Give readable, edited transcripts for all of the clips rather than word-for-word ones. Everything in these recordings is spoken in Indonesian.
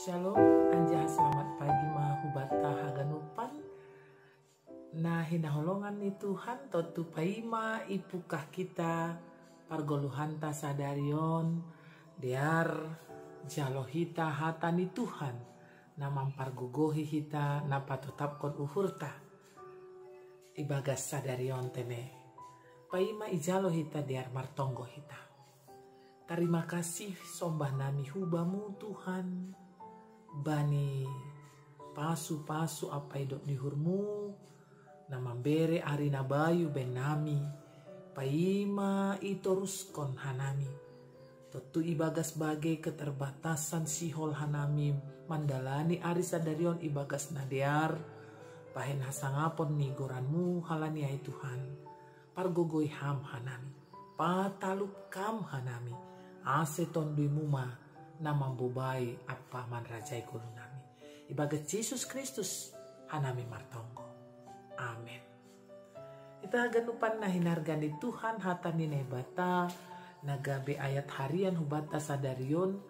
Shalom, anjah selamat pagi mahubata haganupan. Nah hinaholongan ni Tuhan totu paima ipukah kita pargoluhanta sadarion diar jalohita hatani Tuhan namam pargugohi hita napa tetapkon uhurta ibagas sadarion tene paima ijalo hita diar martonggo hita. Terima kasih sombah nami hubamu Tuhan. Bani pasu-pasu apa idok nihurmu. Nama bere arina bayu ben nami. Paima itoruskon hanami. Tentu ibagas bagai keterbatasan sihol hanami. Mandalani arisa darion ibagas nadear. Pahen hasangapon nigoranmu halani ay Tuhan. Pargogoy ham hanami. Patalup kam hanami. Aseton dui muma nama bubai apa manrajai gulu nami. Ibagat Yesus Kristus hanami martonggo. Amin. Kita ganupan na hinargani Tuhan hatani nebata nagabe ayat harian hubata sadarion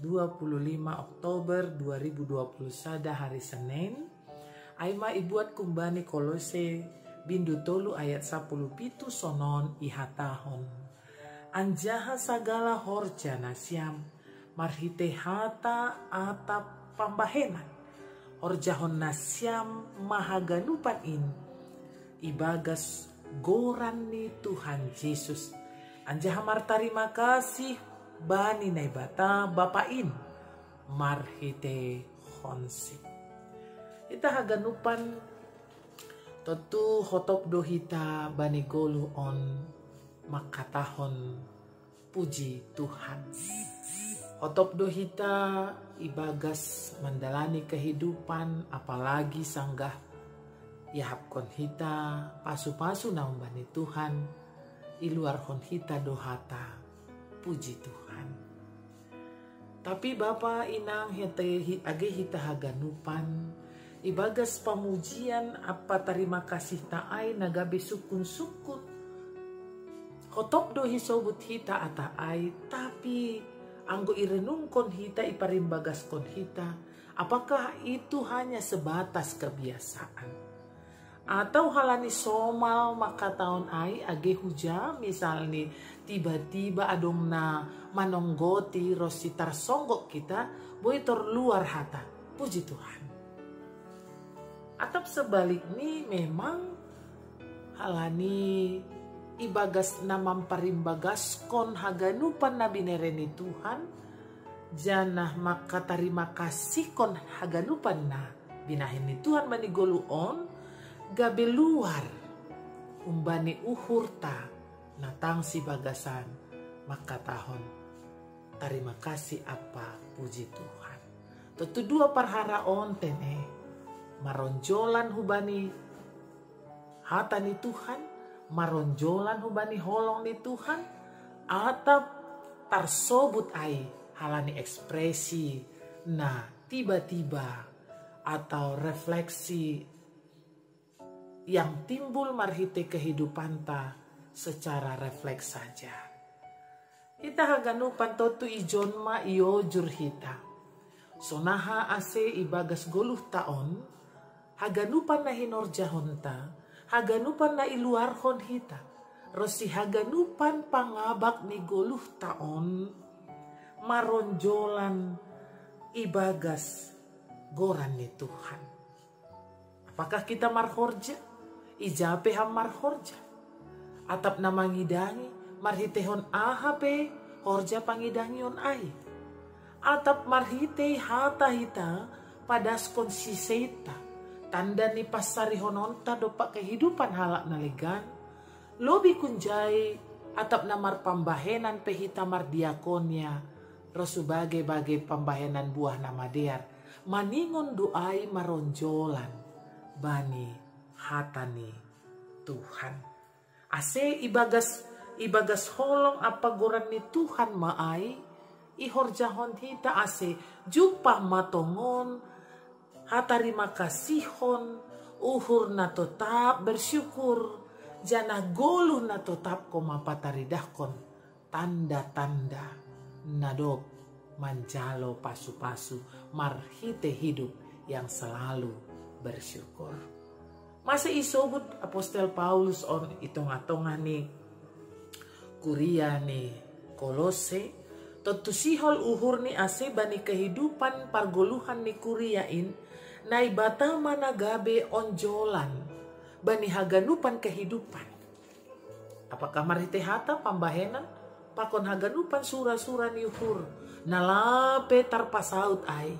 25 Oktober 2020 sada hari Senin. Aima ibuat kumbani Kolose bindu tolu ayat 10 pitu sonon ihatahon. Anjaha sagala horja nasyam marhite hata atap pambahenan horjahon nasyam mahaganupan in ibagas goran ni Tuhan Yesus anjaha martarima kasih bani naibata bapain marhite honsi ita haganupan totu hotop dohita bani golu on makatahon puji Tuhan. Hotop dohita ibagas mendalani kehidupan apalagi sanggah yahapkon hita pasu-pasu naumbani Tuhan iluar hon hita dohata puji Tuhan. Tapi Bapa inang hete age hita haganupan ibagas pamujian apa terima kasih taai nagabe sukun-sukun hotop do hisobut hita ata ai tapi anggo irenungkon hita iparimbagas kon hita apakah itu hanya sebatas kebiasaan atau halani somal maka tahun ai age huja misalnya tiba-tiba adong na manonggoti rositar songgok kita boy terluar hata puji Tuhan atau sebaliknya memang halani ibagas namam parimbagas kon haganupan nabi nereni Tuhan janah maka terima kasih kon haganupan na binahini Tuhan mani goluon gabe luar umbani uhurta natang si bagasan maka tahun terima kasih apa puji Tuhan tentu dua parharaon tene maronjolan hubani hatani Tuhan maronjolan hubani holong ni Tuhan atau tarsobut ai halani ekspresi nah tiba-tiba atau refleksi yang timbul marhite kehidupan ta secara refleks saja kita haganupan totu ijon ma iyo jurhita sonaha ase ibagas goluh taon haganupan na hinorjahonta haganupan na iluar hon hita. Rosi haganupan pangabak ni goluh taon. Maronjolan ibagas goran ni Tuhan. Apakah kita marhorja? Ijape ham marhorja. Atap na mangidangi. Marhitehon ahape. Horja pangidangi on ai. Atap marhite hata hita. Padas konsiseta. Tanda ni pasari hononta dopak kehidupan halak nalegan. Lobi kunjai atap namar pambahenan pehita mar diakonia. Rosubagai-bagai pambahenan buah nama dear. Maningon doai maronjolan. Bani hatani Tuhan. Ase ibagas holong apa goran ni Tuhan maai. Ihorjahon hita ase jupah matongon. Hatarima kasihon, uhur na tetap bersyukur, jana goluh na tetap koma pataridahkon, tanda-tanda nadop manjalo pasu-pasu marhite hidup yang selalu bersyukur. Masih isobut Apostel Paulus on itong-atongan ni Kuria ni Kolose. Tentu sihol uhur ni ase bani kehidupan pargoluhan ni Kuriain na ibata managabe onjolan bani haganupan kehidupan. Apakah marite hata pambahenan pakon haganupan sura-sura ni uhur nalape tarpasaut ay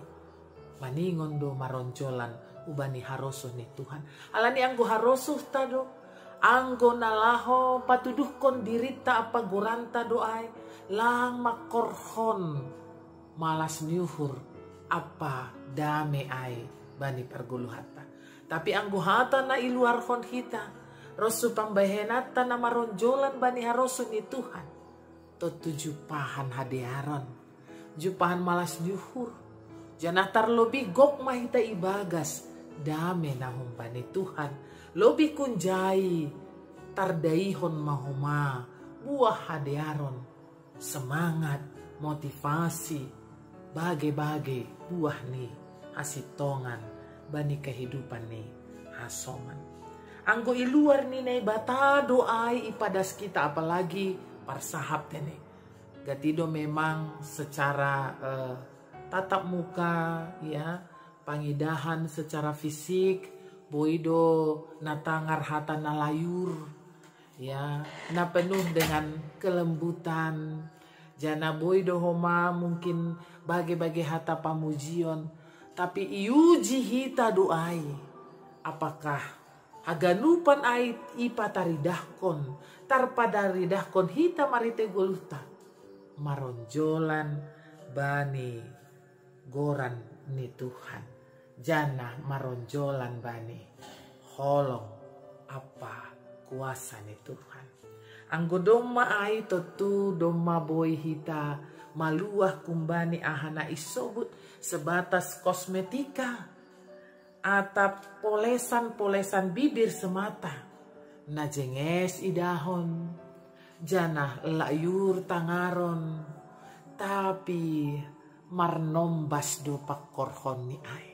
maningon do maronjolan ubani haroso ni Tuhan. Alani anggo haroso tado anggo nalaho patuduhkon dirita apa goranta doay lang makorhon malas niuhur apa dame ay bani parguluhata. Tapi anggo hata na iluarhon hita rosu pambahenata na maronjolan bani haroso ni Tuhan. Totu jupahan hadiaron jupahan malas niuhur janatar lobi gok mahita ibagas dame nahum bani Tuhan lobi kunjai tardaihon mahuma buah hadiaron semangat, motivasi, bagai-bagai buah nih hasitongan bani kehidupan nih hasoman. Anggo iluar nih nih bata doai ipadas kita apalagi parsahap tene. Gatido memang secara tatap muka ya pangidahan secara fisik boido natangar hata nalayur. Ya, na penuh dengan kelembutan. Jana boy dohoma mungkin bagi-bagi hata pamujion. Tapi iuji hita doai. Apakah haganupan ait ipataridahkon. Tarpadaridahkon hita marite goluta. Maronjolan bani goran ni Tuhan. Jana maronjolan bani. Holong apa kuasa ni Tuhan. Anggo doma ai totu doma boy hita maluah kumbani ahana isobut sebatas kosmetika atap polesan-polesan bibir semata najenges idahon janah layur tangaron tapi marnombas do pakkorhon ni ai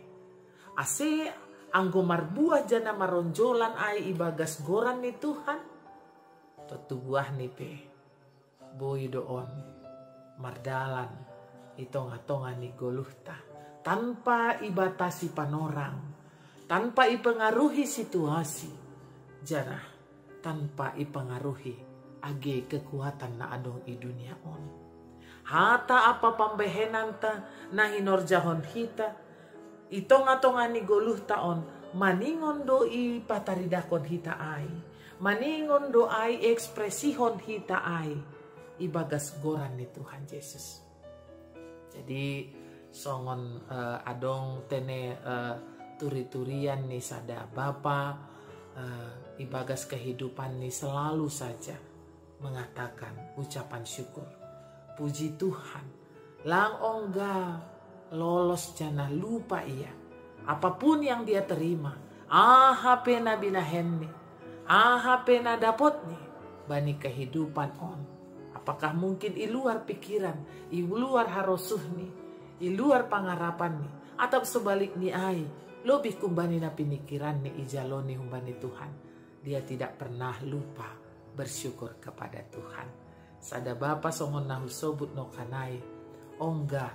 ase anggo marbuah jana maronjolan ai ibagas goran ni Tuhan. Totu buah ni pe. Boy doon. Mardalan. Itong-atongan ni goluhta. Tanpa ibatasi panorang. Tanpa ipengaruhi situasi. Jana. Tanpa ipengaruhi. Age kekuatan na adong i dunia on. Hata apa pambehenan ta na hinorjahon hita. Itong-atongan ni goluh taon maningon doi pataridakon hita ay maningon doai ekspresihon hita ay ibagas goran ni Tuhan Yesus. Jadi songon adong tene turi-turian ni sada Bapa ibagas kehidupan ni selalu saja mengatakan ucapan syukur puji Tuhan lang ongga lolos jana lupa ia apapun yang dia terima HP na binahen ni HP na dapot ni bani kehidupan on. Apakah mungkin iluar pikiran iluar harosuh ni iluar pangarapan ni atau sebalik ni ai lebih kumbani na pinikiran ni ijaloni humbani Tuhan. Dia tidak pernah lupa bersyukur kepada Tuhan. Sada Bapa songon nahu sobut no kanai ongga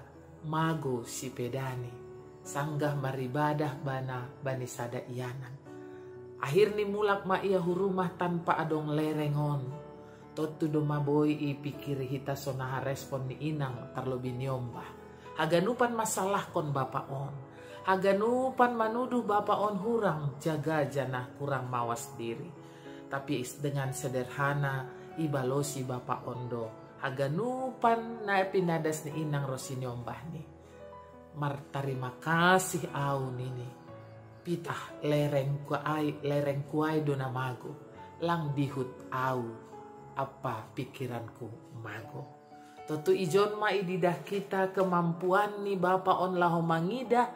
mago si pedani sanggah maribadah bani sada iyanan akhir ni mulak ma ia hurumah tanpa adong lerengon totu do maboy ipikiri hita sonaha respon ni inang terlebih nyombah haganupan masalah kon Bapa on haganupan manuduh Bapa on hurang jaga janah kurang mawas diri tapi dengan sederhana ibalosi Bapa ondo haganupan na pinadas ni inang rosinyombah ni. Martarima kasih au nini. Pitah lereng kuai do namago. Lang dihut au apa pikiranku mago. Totu ijon ma ididah kita kemampuan ni Bapa on laho mangidah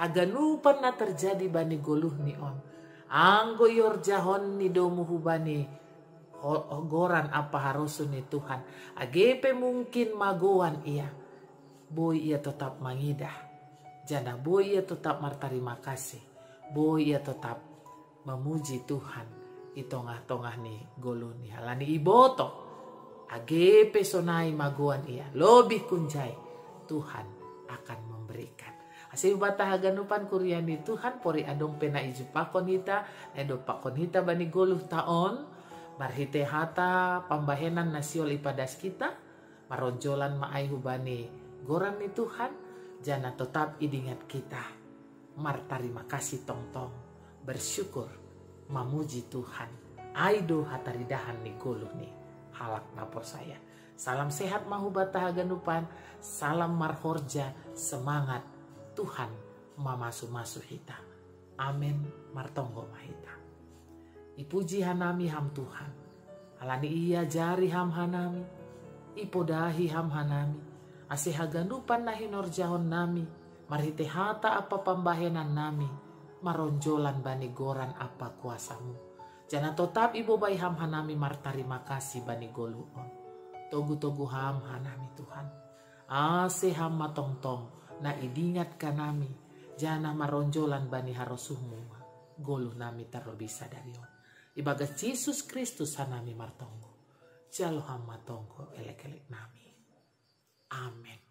haganupan na terjadi bani goluh ni on. Anggo yor jahon ni domu hubani goran apa harusun ni Tuhan. Agepe mungkin magoan ia. boy ia tetap mengidah. Jana boy ia tetap berterima kasih. Boy ia tetap memuji Tuhan. I tongah-tongah ni golu ni halani iboto. Age pesonai maguan ia. Lebih kunjai. Tuhan akan memberikan. Asih bata haganupan kuriani Tuhan. Pori adong pena ijupakon hita. Edo pakon hita bani goluh taon. Marhite hata pambahenan nasiol ipadas kita. Maronjolan maai hubani goran ni Tuhan. Jana tetap idingat kita. Martarima kasih tong-tong. Bersyukur. Mamuji Tuhan. Aido hataridahan ni goluh ni. Halak napor saya. Salam sehat mahubata haganupan. Salam marhorja. Semangat Tuhan mamasu-masu hita. Amin martonggo mahita. Ipuji hanami ham Tuhan. Alani iya jari ham hanami. Ipodahi ham hanami. Asih haganupan nahinor jahon nami. Marhite hata apa pambahenan nami. Maronjolan bani goran apa kuasamu. Jana tetap ibu bayi ham hanami martarima kasih bani goluon. Togu-togu ham hanami Tuhan. Ase ham matong-tong na idingat kanami. Jana maronjolan bani harosuhmu. Goluh nami terlebih sadarion. Ibagat Yesus Kristus hanami martonggo. Jalo ham matonggo elek-elek nami. Amin.